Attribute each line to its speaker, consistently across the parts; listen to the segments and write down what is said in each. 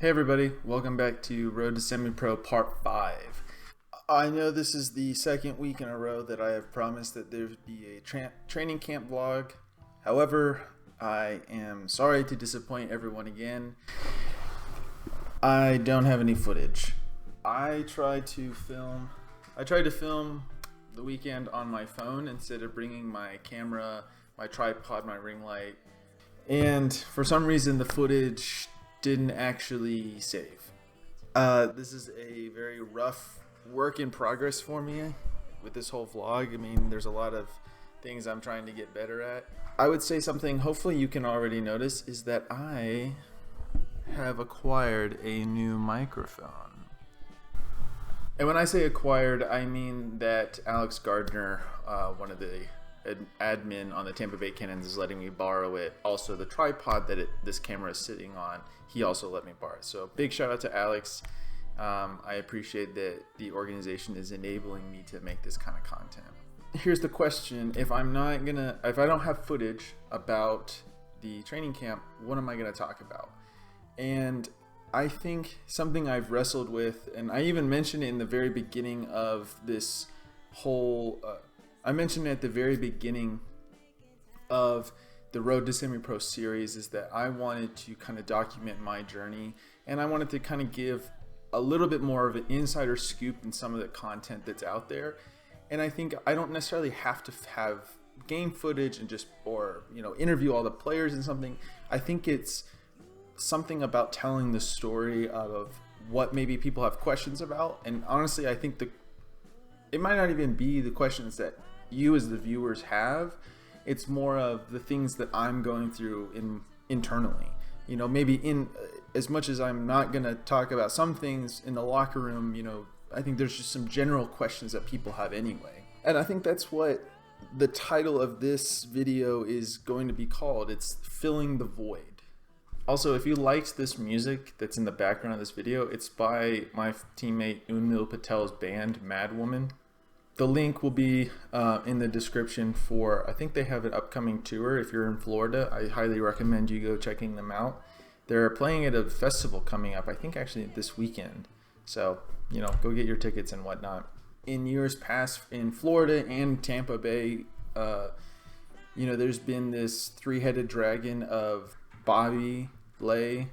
Speaker 1: Hey everybody, welcome back to Road to Semi-Pro Part 5. I know this is the second week in a row that I have promised that there would be a training camp vlog. However, I am sorry to disappoint everyone again. I don't have any footage. I tried to film the weekend on my phone instead of bringing my camera, my tripod, my ring light. And for some reason the footage didn't actually save. This is a very rough work in progress for me with this whole vlog. I mean, there's a lot of things I'm trying to get better at. I would say something hopefully you can already notice is that I have acquired a new microphone. And when I say acquired, I mean that Alex Gardner, one of the admin on the Tampa Bay Cannons, is letting me borrow it. Also, the tripod that this camera is sitting on, he also let me borrow it. So big shout out to Alex. I appreciate that the organization is enabling me to make this kind of content. Here's the question: if I don't have footage about the training camp, what am I gonna talk about? And I think something I've wrestled with, and I even mentioned it in the very beginning of this whole I mentioned at the very beginning of the Road to Semi-Pro series, is that I wanted to kind of document my journey, and I wanted to kind of give a little bit more of an insider scoop in some of the content that's out there. And I think I don't necessarily have to have game footage and interview all the players and something. I think it's something about telling the story of what maybe people have questions about. And honestly, I think it might not even be the questions that you as the viewers have. It's more of the things that I'm going through internally. You know, maybe in as much as I'm not going to talk about some things in the locker room, you know, I think there's just some general questions that people have anyway. And I think that's what the title of this video is going to be called. It's Filling the Void. Also, if you liked this music that's in the background of this video, it's by my teammate Unmil Patel's band, MADWOMAN. The link will be in the description for, I think they have an upcoming tour. If you're in Florida, I highly recommend you go checking them out. They're playing at a festival coming up, I think actually this weekend. So, you know, go get your tickets and whatnot. In years past in Florida and Tampa Bay, there's been this three-headed dragon of Bobby, Lay,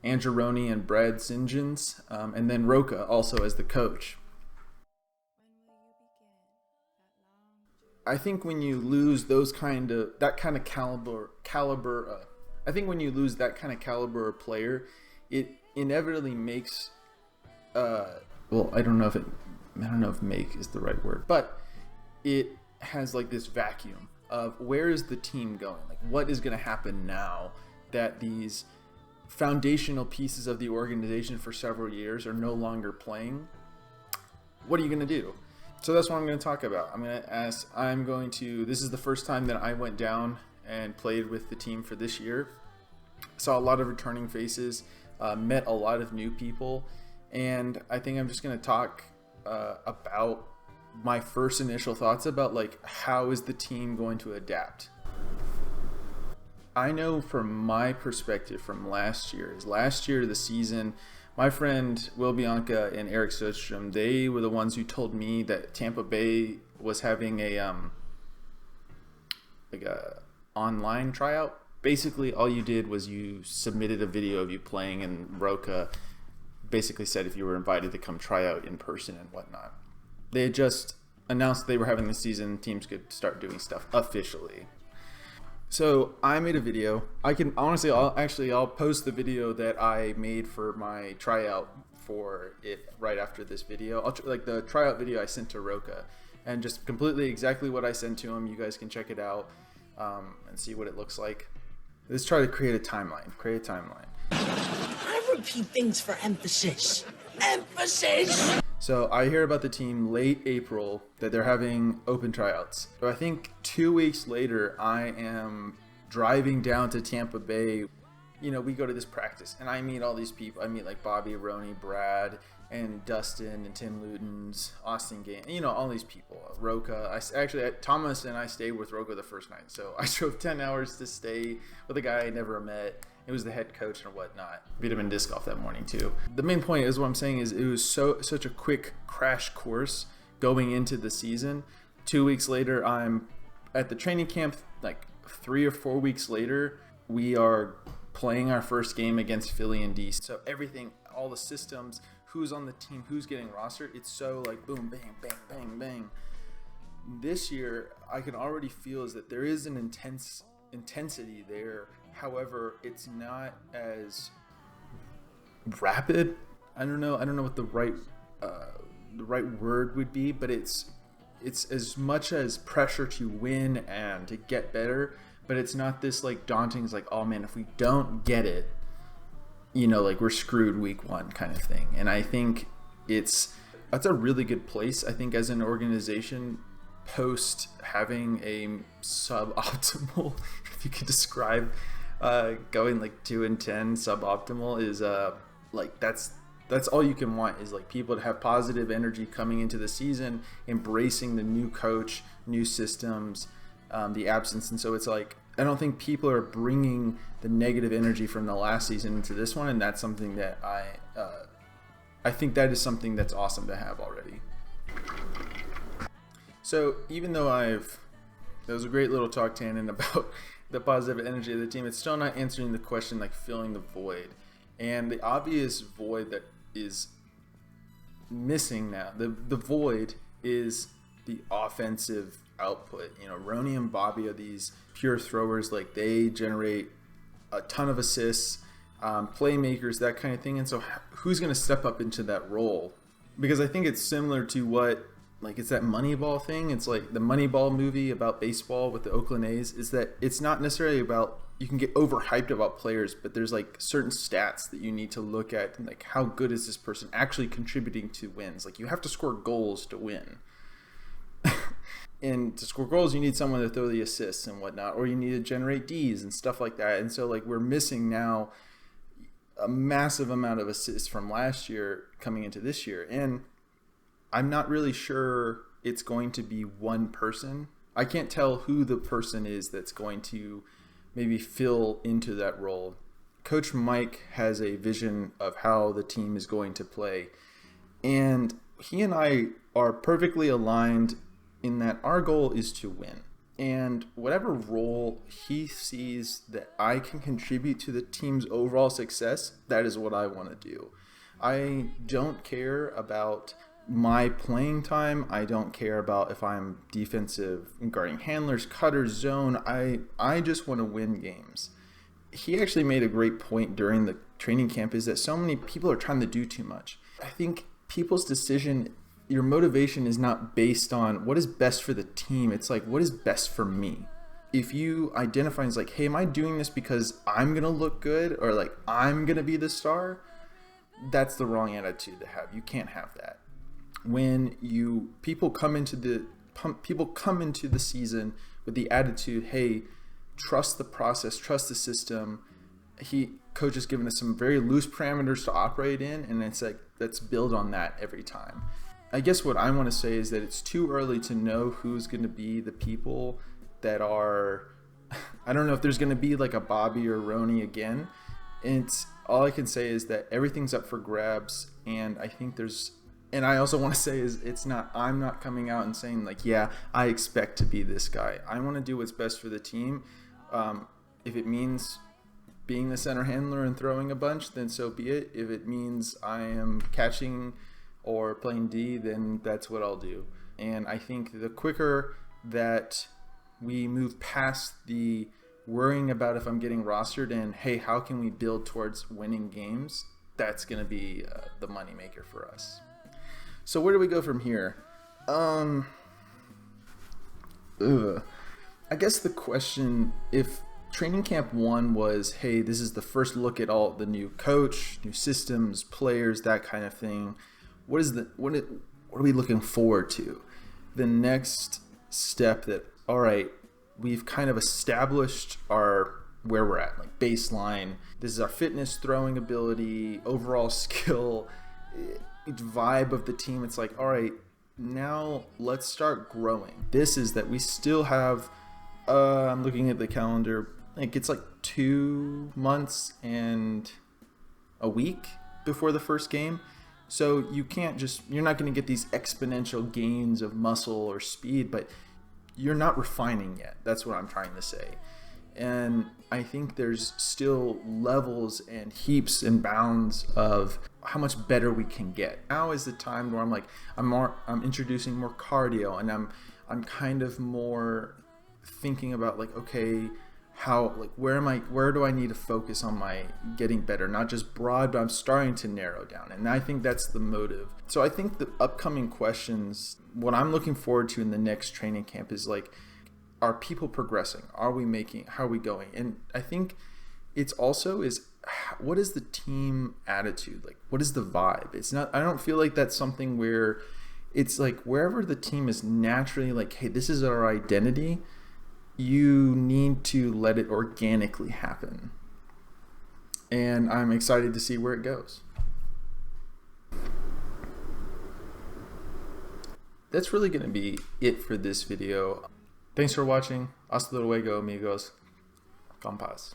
Speaker 1: Angeroni, and Brad Sinjins, and then Roca also as the coach. I think when you lose that kind of caliber, I think when you lose that kind of caliber player, it inevitably makes, I don't know if make is the right word, but it has like this vacuum of where is the team going? Like, what is going to happen now that these foundational pieces of the organization for several years are no longer playing? What are you going to do? So that's what I'm going to talk about. This is the first time that I went down and played with the team for this year. Saw a lot of returning faces, met a lot of new people, and I think I'm just going to talk about my first initial thoughts about like how is the team going to adapt. I know from my perspective from last year, the season, my friend Will Bianca and Eric Sodstrom, they were the ones who told me that Tampa Bay was having a online tryout. Basically, all you did was you submitted a video of you playing, and Roca basically said if you were invited to come try out in person and whatnot. They had just announced they were having the season, teams could start doing stuff officially. So I made a video. I'll post the video that I made for my tryout for it right after this video. Like the tryout video I sent to Roca, and just completely exactly what I sent to him. You guys can check it out and see what it looks like. Let's try to create a timeline.
Speaker 2: I repeat things for emphasis. Emphasis!
Speaker 1: So I hear about the team late April that they're having open tryouts. So I think 2 weeks later, I am driving down to Tampa Bay. You know, we go to this practice and I meet all these people. I meet like Bobby, Roni, Brad, and Dustin and Tim Lutens, Austin Gaines, you know, all these people. Roca. Thomas and I stayed with Roca the first night. So I drove 10 hours to stay with a guy I never met. It was the head coach and whatnot. Beat him in disc golf that morning too. The main point is what I'm saying is it was such a quick crash course going into the season. 2 weeks later, I'm at the training camp. Like 3 or 4 weeks later, we are playing our first game against Philly and D. So everything, all the systems, who's on the team, who's getting rostered, it's so like boom, bang, bang, bang, bang. This year, I can already feel is that there is an intensity there. However, it's not as rapid. I don't know what the right word would be, but it's as much as pressure to win and to get better, but it's not this like daunting. It's like, oh man, if we don't get it, you know, like we're screwed week 1 kind of thing. And I think that's a really good place. I think as an organization, post having a suboptimal, if you could describe going like 2-10 suboptimal, is like that's all you can want, is like people to have positive energy coming into the season, embracing the new coach, new systems, the absence. And so it's like, I don't think people are bringing the negative energy from the last season into this one, and that's something that I think that is something that's awesome to have already. So even though that was a great little talk, Tannen, about the positive energy of the team, it's still not answering the question, like filling the void. And the obvious void that is missing now, the void is the offensive output. You know, Ronnie and Bobby are these pure throwers. Like, they generate a ton of assists, playmakers, that kind of thing. And so who's going to step up into that role? Because I think it's similar to what, like, it's that Moneyball thing. It's like the Moneyball movie about baseball with the Oakland A's, is that it's not necessarily about, you can get overhyped about players, but there's like certain stats that you need to look at, and like, how good is this person actually contributing to wins? Like, you have to score goals to win. And to score goals, you need someone to throw the assists and whatnot, or you need to generate Ds and stuff like that. And so like, we're missing now a massive amount of assists from last year coming into this year. And I'm not really sure it's going to be one person. I can't tell who the person is that's going to maybe fill into that role. Coach Mike has a vision of how the team is going to play, and he and I are perfectly aligned in that our goal is to win. And whatever role he sees that I can contribute to the team's overall success, that is what I want to do. I don't care about my playing time. I don't care about if I'm defensive, guarding handlers, cutters, zone. I just want to win games. He actually made a great point during the training camp, is that so many people are trying to do too much. I think people's decision, your motivation is not based on what is best for the team. It's like, what is best for me? If you identify as like, hey, am I doing this because I'm going to look good, or like I'm going to be the star? That's the wrong attitude to have. You can't have that. When people come into the season with the attitude, hey, trust the process, trust the system. Coach has given us some very loose parameters to operate in, and it's like, let's build on that every time. I guess what I want to say is that it's too early to know who's going to be the people that are, I don't know if there's going to be like a Bobby or Ronnie again. All I can say is that everything's up for grabs, and I think and I also want to say is I'm not coming out and saying like, yeah, I expect to be this guy. I want to do what's best for the team. If it means being the center handler and throwing a bunch, then so be it. If it means I am catching or playing D, then that's what I'll do. And I think the quicker that we move past the worrying about if I'm getting rostered and, hey, how can we build towards winning games, that's going to be the moneymaker for us. So where do we go from here? I guess the question, if training camp 1 was, hey, this is the first look at all the new coach, new systems, players, that kind of thing, what are we looking forward to? The next step that, all right, we've kind of established where we're at, like baseline. This is our fitness, throwing ability, overall skill. vibe of the team. It's like, all right, now let's start growing. This is that we still have, I'm looking at the calendar, like it's like 2 months and a week before the first game. So you can't just, you're not going to get these exponential gains of muscle or speed, but you're not refining yet. That's what I'm trying to say. And I think there's still levels and heaps and bounds of how much better we can get. Now is the time where I'm introducing more cardio, and I'm kind of more thinking about like, okay, how, like, where do I need to focus on my getting better? Not just broad, but I'm starting to narrow down. And I think that's the motive. So I think the upcoming questions, what I'm looking forward to in the next training camp is like, are people progressing? How are we going? And I think it's also is, what is the team attitude? Like, what is the vibe? It's not, I don't feel like that's something where it's like wherever the team is naturally like, hey, this is our identity, you need to let it organically happen. And I'm excited to see where it goes. That's really going to be it for this video. Thanks for watching. Hasta luego, amigos. Compas.